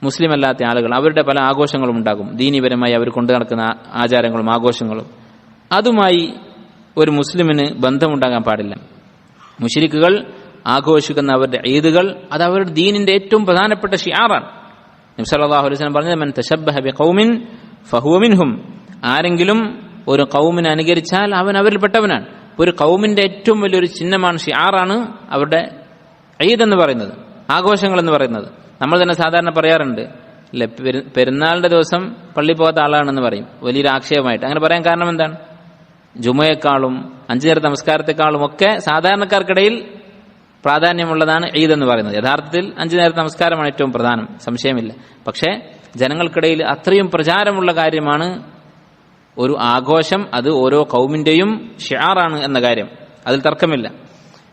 മുസ്ലിം അല്ലാത്ത ആളുകൾ അവരുടെ പല ആഘോഷങ്ങളും ഉണ്ടാകും. ദീനീപരമായി അവർ കൊണ്ടു നടക്കുന്ന ആചാരങ്ങളും ആഘോഷങ്ങളും, അതുമായി ഒരു മുസ്ലിമിന് ബന്ധമുണ്ടാകാൻ പാടില്ല. മുശ്രിക്കുകൾ ആഘോഷിക്കുന്ന അവരുടെ ഈദുകൾ അത് അവരുടെ ദീനിന്റെ ഏറ്റവും പ്രധാനപ്പെട്ട ഷിആറാണ്. നബി സല്ലല്ലാഹു അലൈഹി വസല്ലം പറഞ്ഞത് മൻ തശബ്ബഹ ബിഖൗമിൻ ഫഹുവ മിൻഹും, ആരെങ്കിലും ഒരു ഖൗമിനെ അനുകരിച്ചാൽ അവൻ അവരിൽപ്പെട്ടവനാണ്. ഒരു ഖൗമിന്റെ ഏറ്റവും വലിയൊരു ചിഹ്നമാണ്, ഷിആറാണ് അവരുടെ ഈദ് എന്ന് പറയുന്നത്, ആഘോഷങ്ങൾ എന്ന് പറയുന്നത്. നമ്മൾ തന്നെ സാധാരണ പറയാറുണ്ട്, അല്ലെ, പെരുന്നാളിന്റെ ദിവസം പള്ളി പോകാത്ത ആളാണെന്ന് പറയും, വലിയൊരു ആക്ഷേപമായിട്ട്. അങ്ങനെ പറയാൻ കാരണം എന്താണ്? ജുമയെക്കാളും 5 നേരത്തെ നമസ്കാരത്തെക്കാളും ഒക്കെ സാധാരണക്കാർക്കിടയിൽ പ്രാധാന്യമുള്ളതാണ് ഈദ് എന്ന് പറയുന്നത്. യഥാർത്ഥത്തിൽ 5 നേരത്തെ നമസ്കാരമാണ് ഏറ്റവും പ്രധാനം, സംശയമില്ല. പക്ഷേ ജനങ്ങൾക്കിടയിൽ അത്രയും പ്രചാരമുള്ള കാര്യമാണ് ഒരു ആഘോഷം, അത് ഓരോ ഖൗമിന്റെയും ഷിആറാണ് എന്ന കാര്യം, അതിൽ തർക്കമില്ല.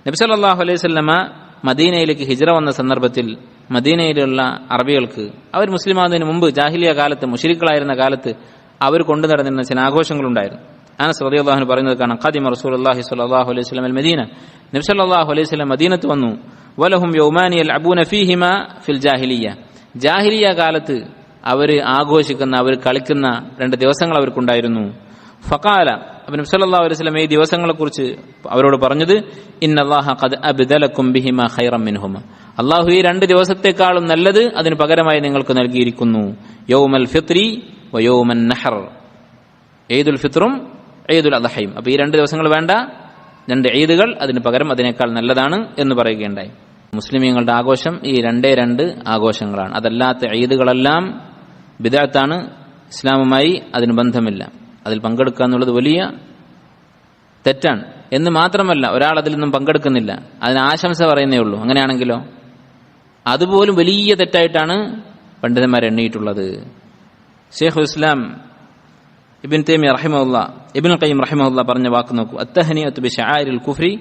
നബി സല്ലല്ലാഹു അലൈഹി വസല്ലമ മദീനയിലേക്ക് ഹിജ്റ വന്ന സന്ദർഭത്തിൽ മദീനയിലുള്ള അറബികൾക്ക്, അവർ മുസ്ലിമാകുന്നതിന് മുമ്പ് ജാഹിലിയ കാലത്ത്, മുശ്രിക്കുകളായിരുന്ന കാലത്ത് അവർ കൊണ്ടു നടന്നിരുന്ന ചില ആഘോഷങ്ങളുണ്ടായിരുന്നു. അനസ് റളിയല്ലാഹു അൻഹു പറയുന്നത് കാണാം, ഖദിമ റസൂലുള്ളാഹി സ്വല്ലല്ലാഹു അലൈഹി വസല്ലം അൽ മദീന, നബി സല്ലല്ലാഹു അലൈഹി വസല്ലം മദീനത്ത് വന്നു. വലഹും യൗമാനി യൽഅബൂന ഫീഹിമാ ഫിൽ ജാഹിലിയ, ജാഹിലിയ കാലത്ത് അവർ ആഘോഷിക്കുന്ന, അവർ കളിക്കുന്ന 2 ദിവസങ്ങൾ അവർക്കുണ്ടായിരുന്നു. ഫഖാല, നബി സല്ലല്ലാഹു അലൈഹി വസല്ലം ഈ ദിവസങ്ങളെക്കുറിച്ച് അവരോട് പറഞ്ഞത്, ഇന്നല്ലാഹ ഖദ് അബ്ദലകും ബിഹിമാ ഖൈറൻ മിൻഹുമാ, അല്ലാഹു ഈ 2 ദിവസത്തെക്കാളും നല്ലത് അതിന് പകരമായി നിങ്ങൾക്ക് നൽകിയിരിക്കുന്നു. യൗമൽ ഫിത്രി വ യൗമൻ നഹർ, ഈദുൽ ഫിത്റും ഈദുൽ അദ്ഹയും. അപ്പോൾ ഈ 2 ദിവസങ്ങൾ വേണ്ട, 2 ഈദുകൾ അതിന് പകരം അതിനേക്കാൾ നല്ലതാണ് എന്ന് പറയുകയുണ്ടായി. മുസ്ലിമീങ്ങളുടെ ആഘോഷം ഈ 2 ആഘോഷങ്ങളാണ്. അതല്ലാത്ത ഈദുകളെല്ലാം ബിദ്അത്താണ്, ഇസ്ലാമുമായി അതിന് ബന്ധമില്ല. അതിൽ പങ്കെടുക്കുക എന്നുള്ളത് വലിയ തെറ്റാണ്. എന്ന് മാത്രമല്ല, ഒരാൾ അതിൽ നിന്നും പങ്കെടുക്കുന്നില്ല, അതിന് ആശംസ പറയുന്നേ ഉള്ളൂ, അങ്ങനെയാണെങ്കിലോ അതുപോലും വലിയ തെറ്റായിട്ടാണ് പണ്ഡിതന്മാർ എണ്ണിയിട്ടുള്ളത്. ശൈഖുൽ ഇസ്ലാം ഇബ്ൻ തൈമിയ്യ റഹിമഹുല്ലാഹ്, ഇബ്നുൽ ഖയ്യിം റഹിമഹുല്ലാഹ് പറഞ്ഞ വാക്ക് നോക്കൂ, അത്തഹനിയത്തു ബിശആഇരിൽ കുഫ്രി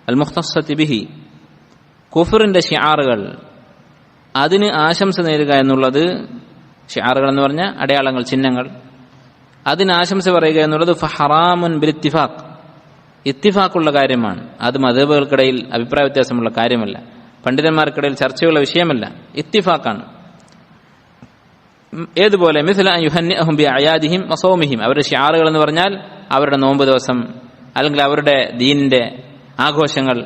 അൽ മുഖ്തസ്സത്തി ബിഹി, കുഫറിന്റെ ഷിആറുകൾ അതിന് ആശംസ നേരുക എന്നുള്ളത്, ഷിആറുകൾ എന്ന് പറഞ്ഞ അടയാളങ്ങൾ, ചിഹ്നങ്ങൾ, അതിന് ആശംസ പറയുക എന്നുള്ളത് ഫഹറാമുൻ ബിൽ ഇത്തിഫാഖ്, ഇത്തിഫാഖുള്ള കാര്യമാണ്. അത് മദ്ഹബുകൾക്കിടയിൽ അഭിപ്രായ വ്യത്യാസമുള്ള കാര്യമല്ല, പണ്ഡിതന്മാർക്കിടയിൽ ചർച്ചയുള്ള വിഷയമല്ല, ഇത്തിഫാഖാണ്. ഏതുപോലെ മിസ്ല അൻ യുഹന്നിഅഹും ബിഅയാദിഹിം വസൗമിഹിം, അവരുടെ ഷിആറുകൾ എന്ന് പറഞ്ഞാൽ അവരുടെ നോമ്പ് ദിവസം അല്ലെങ്കിൽ അവരുടെ ദീനിന്റെ ആഘോഷങ്ങൾ,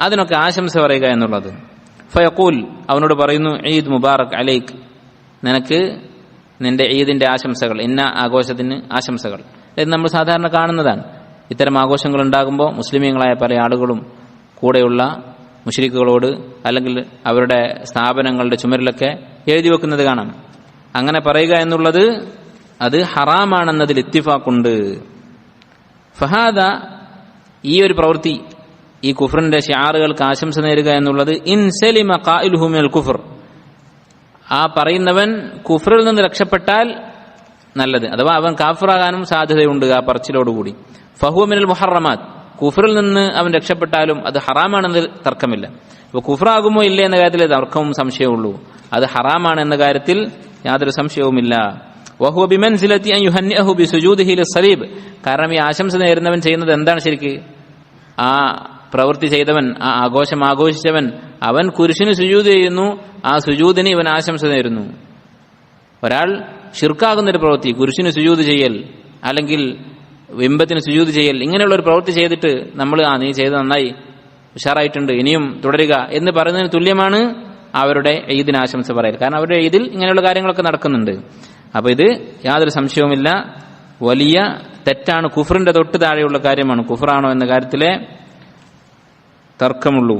അതിനൊക്കെ ആശംസ പറയുക എന്നുള്ളത്. ഫയഖൂൽ, അവനോട് പറയുന്നു, ഈദ് മുബാറക് അലൈക്, നിനക്ക് നിന്റെ ഈദിന്റെ ആശംസകൾ, ഇന്ന ആഘോഷത്തിന് ആശംസകൾ. ഇത് നമ്മൾ സാധാരണ കാണുന്നതാണ്. ഇത്തരം ആഘോഷങ്ങൾ ഉണ്ടാകുമ്പോൾ മുസ്ലിമീങ്ങളായ പല ആളുകളും കൂടെയുള്ള മുശ്രിക്കുകളോട് അല്ലെങ്കിൽ അവരുടെ സ്ഥാപനങ്ങളുടെ ചുമരിലൊക്കെ എഴുതി വെക്കുന്നത് കാണാം. അങ്ങനെ പറയുക എന്നുള്ളത് അത് ഹറാമാണെന്നതിൽ ഇത്തിഫാഖുണ്ട്. ഫഹാദ, ഈ ഒരു പ്രവൃത്തി, ഈ കുഫറിന്റെ ഷിആറുകൾക്ക് ആശംസ നേരുക എന്നുള്ളത്, ഇൻ സലിമ ഖായിലുഹു മിനൽ കുഫർ, ആ പറയുന്നവൻ കുഫറിൽ നിന്ന് രക്ഷപ്പെട്ടാൽ നല്ലത്, അഥവാ അവൻ കാഫിറാകാനും സാധ്യതയുണ്ട് ആ പറച്ചിലോടുകൂടി. ഫഹുവ മിനൽ മുഹറമാത്ത്, കുഫറിൽ നിന്ന് അവൻ രക്ഷപ്പെട്ടാലും അത് ഹറാമാണെന്ന് തർക്കമില്ല. അപ്പോൾ കുഫറാകുമോ ഇല്ലേ എന്ന കാര്യത്തിൽ തർക്കവും സംശയമുള്ളൂ, അത് ഹറാമാണ് എന്ന കാര്യത്തിൽ യാതൊരു സംശയവുമില്ല. വഹുവ ബിമൻസിലത്തി അൻ യുഹന്നിഅഹു ബിസുജൂദിഹി ലിസ്സലീബ്, കാരണം ഈ ആശംസ നേരുന്നവൻ ചെയ്യുന്നത് എന്താണ് ശരിക്ക്? ആ പ്രവൃത്തി ചെയ്തവൻ, ആ ആഘോഷം ആഘോഷിച്ചവൻ, അവൻ കുരിശിന് സുജൂദ് ചെയ്യുന്നു, ആ സുജൂദിന് ഇവൻ ആശംസ നേരുന്നു. ഒരാൾ ശിർക്കാകുന്നൊരു പ്രവൃത്തി, കുരിശിന് സുജൂദ് ചെയ്യൽ അല്ലെങ്കിൽ ബിംബത്തിന് സുജൂദ് ചെയ്യൽ, ഇങ്ങനെയുള്ള ഒരു പ്രവൃത്തി ചെയ്തിട്ട് നമ്മൾ നീ ചെയ്ത് നന്നായി, ഉഷാറായിട്ടുണ്ട്, ഇനിയും തുടരുക എന്ന് പറയുന്നതിന് തുല്യമാണ് അവരുടെ ഈദിന് ആശംസ പറയൽ. കാരണം അവരുടെ ഈദിൽ ഇങ്ങനെയുള്ള കാര്യങ്ങളൊക്കെ നടക്കുന്നുണ്ട്. അപ്പൊ ഇത് യാതൊരു സംശയവുമില്ല വലിയ തെറ്റാണ്, കുഫറിന്റെ തൊട്ട് താഴെയുള്ള കാര്യമാണ്. കുഫറാണോ എന്ന കാര്യത്തിലെ തർക്കമുള്ളൂ.